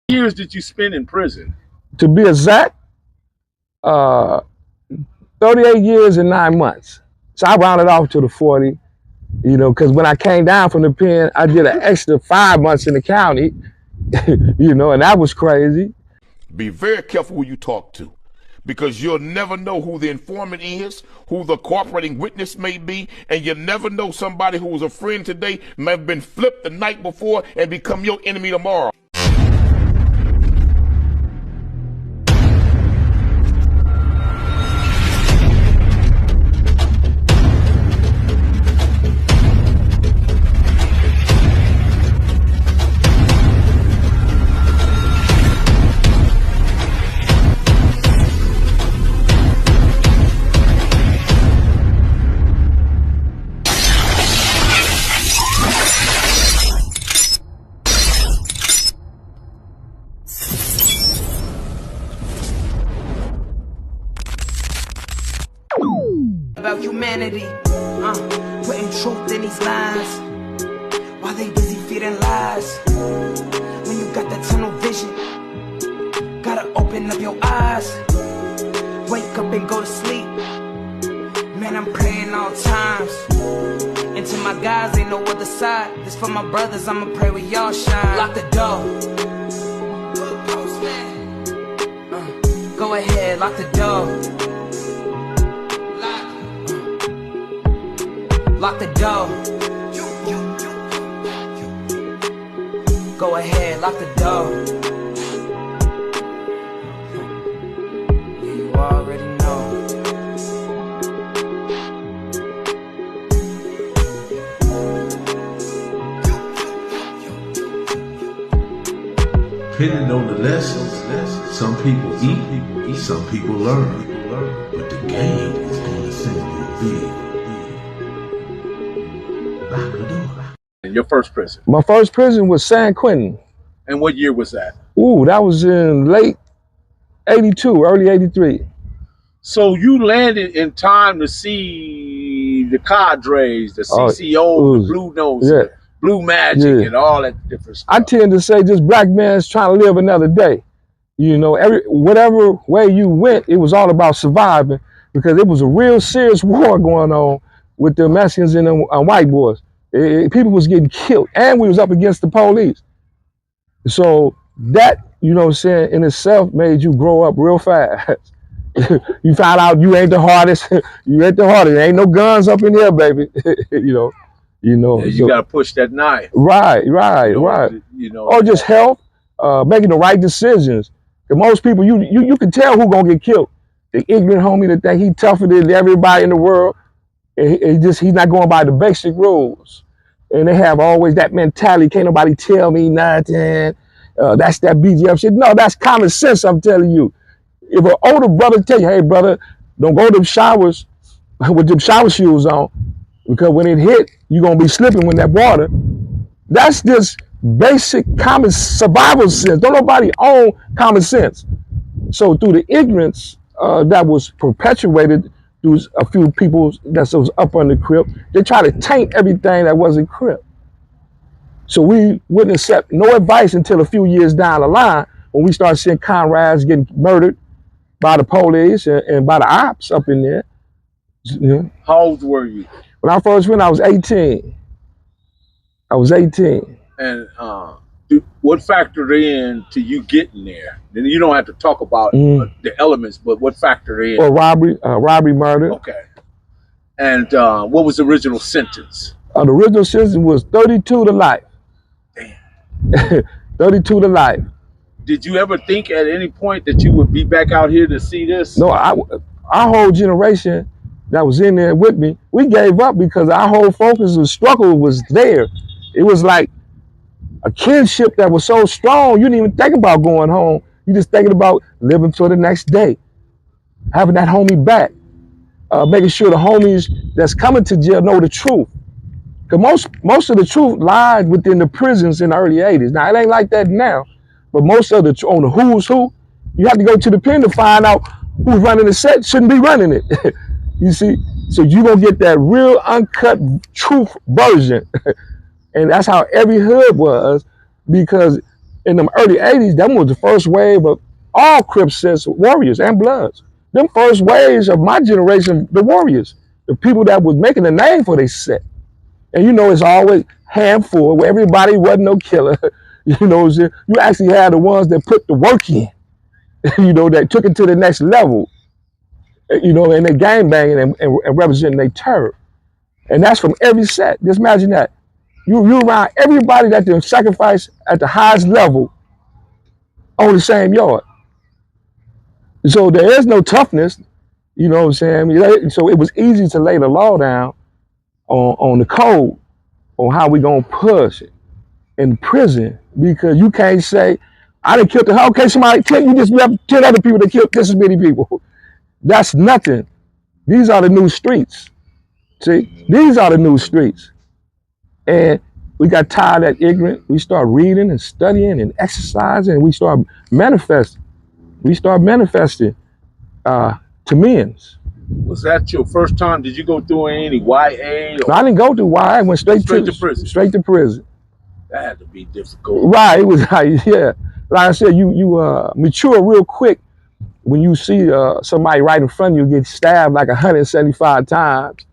Years did you spend in prison? To be exact, 38 years and 9 months. So I rounded off to the 40, you know, because when I came down from the pen, I did an extra 5 months in the county, you know, and that was crazy. Be very careful who you talk to, because you'll never know who the informant is, who the cooperating witness may be, and you'll never know somebody who was a friend today may have been flipped the night before and become your enemy tomorrow. About humanity, putting truth in these lines while they busy feeding lies. When you got that tunnel vision, gotta open up your eyes. Wake up and go to sleep. Man, I'm praying all times. And to my guys, ain't no other side. This for my brothers, I'ma pray with y'all shine. Lock the door. Go ahead, lock the door. Lock the door. Go ahead, lock the door. Yeah, you already know. Depending on the lessons, some people eat, some people learn. But the game is going to send you big. Your first prison? My first prison was San Quentin. And what year was that? Ooh, that was in late 82, early 83. So you landed in time to see the cadres, the CCO, the Blue Nose, Blue Magic, and all that different stuff. I tend to say this black man's trying to live another day. You know, whatever way you went, it was all about surviving, because it was a real serious war going on with the Mexicans and the white boys. People was getting killed, and we was up against the police. So that, you know what I'm saying, in itself made you grow up real fast. You found out you ain't the hardest. You ain't the hardest. There ain't no guns up in here, baby. you know. Yeah, you gotta push that knife. Right. You know, or just health, making the right decisions. Because most people, you can tell who gonna get killed. The ignorant homie that think he tougher than everybody in the world. He's not going by the basic rules. And they have always that mentality, can't nobody tell me nothing. That's that BGF shit. No, that's common sense, I'm telling you. If an older brother tell you, hey brother, don't go to them showers with them shower shoes on, because when it hit, you're gonna be slipping with that water. That's just basic common survival sense. Don't nobody own common sense. So through the ignorance that was perpetuated through a few people that was up on the Crip, they try to taint everything that wasn't Crip. So we wouldn't accept no advice until a few years down the line, when we started seeing comrades getting murdered by the police and by the ops up in there. Yeah. How old were you? When I first went, I was 18. I was 18. And what factored in to you getting there? Then you don't have to talk about the elements, but what factored in? Well, robbery, murder. Okay. And what was the original sentence? The original sentence was 32 to life. Damn. 32 to life. Did you ever think at any point that you would be back out here to see this? No, our whole generation that was in there with me, we gave up because our whole focus and struggle was there. It was like a kinship that was so strong, you didn't even think about going home. You just thinking about living for the next day, having that homie back, making sure the homies that's coming to jail know the truth. Because most of the truth lied within the prisons in the early 80s. Now, it ain't like that now, but most of on the who's who, you have to go to the pen to find out who's running the set, shouldn't be running it. You see? So you're going to get that real uncut truth version. And that's how every hood was, because in them early 80s, that was the first wave of all Crip sets, Warriors and Bloods. Them first waves of my generation, the Warriors, the people that was making a name for their set. And you know, it's always handful where everybody wasn't no killer. You know, you actually had the ones that put the work in, you know, that took it to the next level, you know, and they gang banging and representing their turf. And that's from every set. Just imagine that. You around everybody that they sacrifice at the highest level on the same yard. So there is no toughness, you know what I'm saying? So it was easy to lay the law down on the code on how we gonna push it in prison, because you can't say, I done killed the whole case, somebody tell you just have 10 other people that killed this many people. That's nothing. These are the new streets. See, these are the new streets. And we got tired of that ignorant. We start reading and studying and exercising, and we start manifesting. We start manifesting to men's. Was that your first time? Did you go through any YA? No, I didn't go through YA. I went straight to prison. Straight to prison. That had to be difficult. Right. It was like, yeah. Like I said, you mature real quick when you see somebody right in front of you get stabbed like 175 times,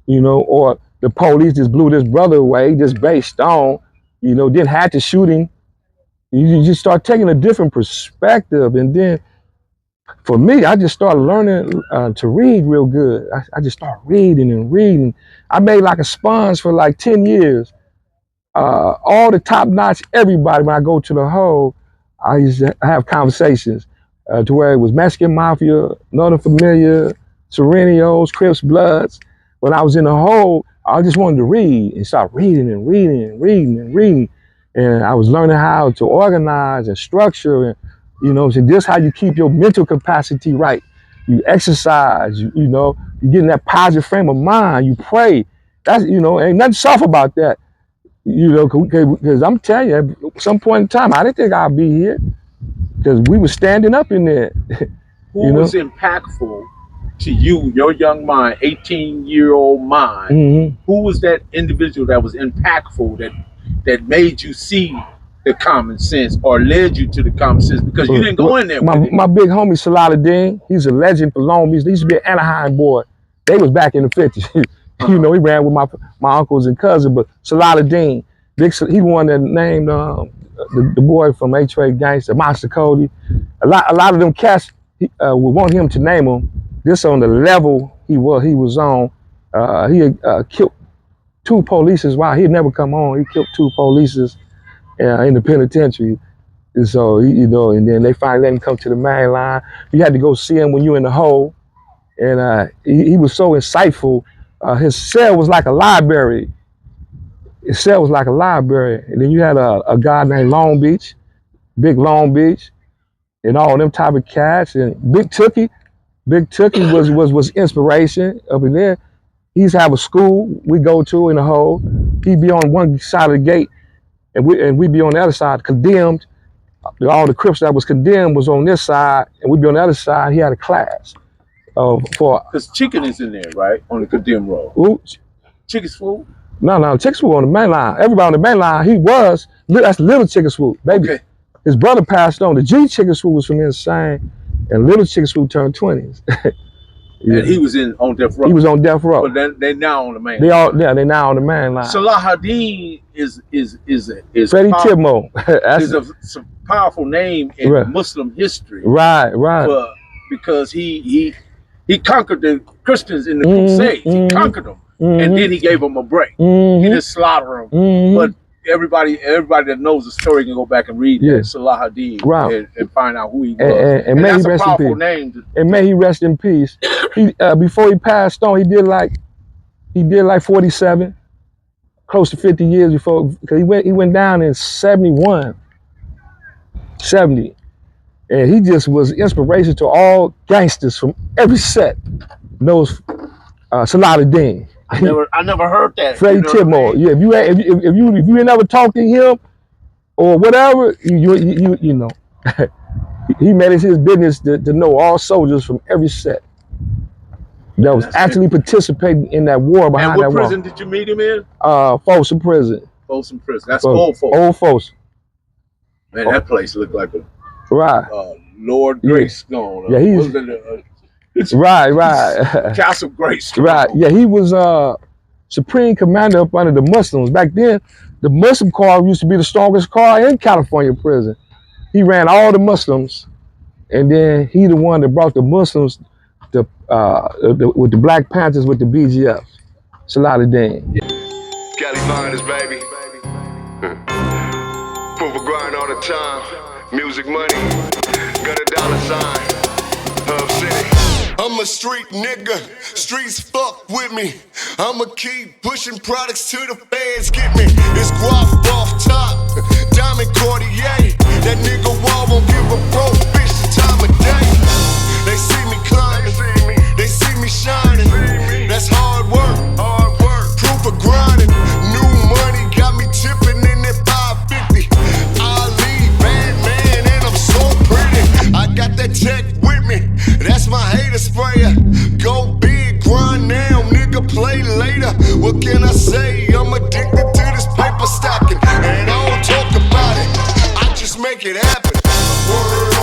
you know, or the police just blew this brother away just based on, you know, didn't have to shoot him. You just start taking a different perspective. And then for me, I just started learning to read real good. I just started reading and reading. I made like a sponge for like 10 years. All the top-notch, everybody, when I go to the hole, I used to have conversations to where it was Mexican Mafia, Northern Familiar, Serenios, Crips, Bloods. When I was in the hole, I just wanted to read and start reading and reading and reading and reading. And I was learning how to organize and structure, and you know, so this is how you keep your mental capacity right. You exercise, you know, you get in that positive frame of mind, you pray. That's, you know, ain't nothing soft about that. You know, because I'm telling you, at some point in time, I didn't think I'd be here, because we were standing up in there. Who was impactful to you, your young mind, 18-year-old mind? Mm-hmm. Who was that individual that was impactful, that made you see the common sense or led you to the common sense, because you didn't go in there with it? My big homie Salahuddin, he's a legend for Long Beach. He used to be an Anaheim boy. They was back in the 50s. You know, he ran with my uncles and cousins, but Salahuddin, he won that named the boy from H-Way Gangster, Monster Cody. A lot of them cats would want him to name him. This on the level he was on. He had killed 2 polices while he'd never come on. He killed 2 polices in the penitentiary. And so, you know, and then they finally let him come to the main line. You had to go see him when you were in the hole. And he was so insightful. His cell was like a library. His cell was like a library. And then you had a guy named Long Beach, Big Long Beach, and all them type of cats. And Big Tookie was inspiration up in there. He used to have a school we go to in the hole. He'd be on one side of the gate, and we'd be on the other side, condemned. All the Crips that was condemned was on this side, and we'd be on the other side. He had a class. Because Chicken is in there, right? On the condemned road. Ooh. Chicken Swoop? No, Chicken Swoop on the main line. Everybody on the main line, that's Little Chicken Swoop, baby. Okay. His brother passed on. The G Chicken Swoop was from Insane, and Little Chicken Swoop turned 20s. Yeah. And he was on death row. He was on death row. But then they now on the main line. They now on the main line. Salahuddin is Freddie Tidmo. Is a powerful name in Muslim history. Right. Because he conquered the Christians in the Crusades. He conquered them, and then he gave them a break. He didn't slaughter them. But everybody that knows the story can go back and read Salahuddin and find out who he was. And may that's he rest a powerful name. And may he rest in peace. He before he passed on, he did like 47, close to 50 years before, because he went down in 71, 70. And he just was inspiration to all gangsters from every set. Knows Salahuddin. I never heard that. Freddie Tidmo. Yeah, if you never talked to him or whatever, you know, he made it his business to know all soldiers from every set that was actually participating in that war behind that wall. And what prison did you meet him in? Folsom Prison. Folsom Prison. That's Old Folsom. Old Folsom. Man, that place looked like a Right. Lord Grace gone. Yeah, he's right. Castle Grace. Right. Yeah, he was supreme commander up under the Muslims. Back then, the Muslim car used to be the strongest car in California prison. He ran all the Muslims, and then he the one that brought the Muslims with the Black Panthers with the BGF. Saladin. Cali finest, baby. Proof of grind all the time. Music money. Got a dollar sign. Hub City. I'm a street nigga. Streets fuck with me. I'ma keep pushing products till the feds get me. It's guap off top. Diamond Cartier. That nigga wall won't give a broke bitch the time of day. They see me climbing. They see me shining. That's hard work. Proof of grinding. New money got me tipping in that 550. Ali, bad man, and I'm so pretty. I got that tech with me. That's my hater sprayer. Go big, grind now, nigga, play later. What can I say? I'm addicted to this paper stacking. And I don't talk about it. I just make it happen. Word.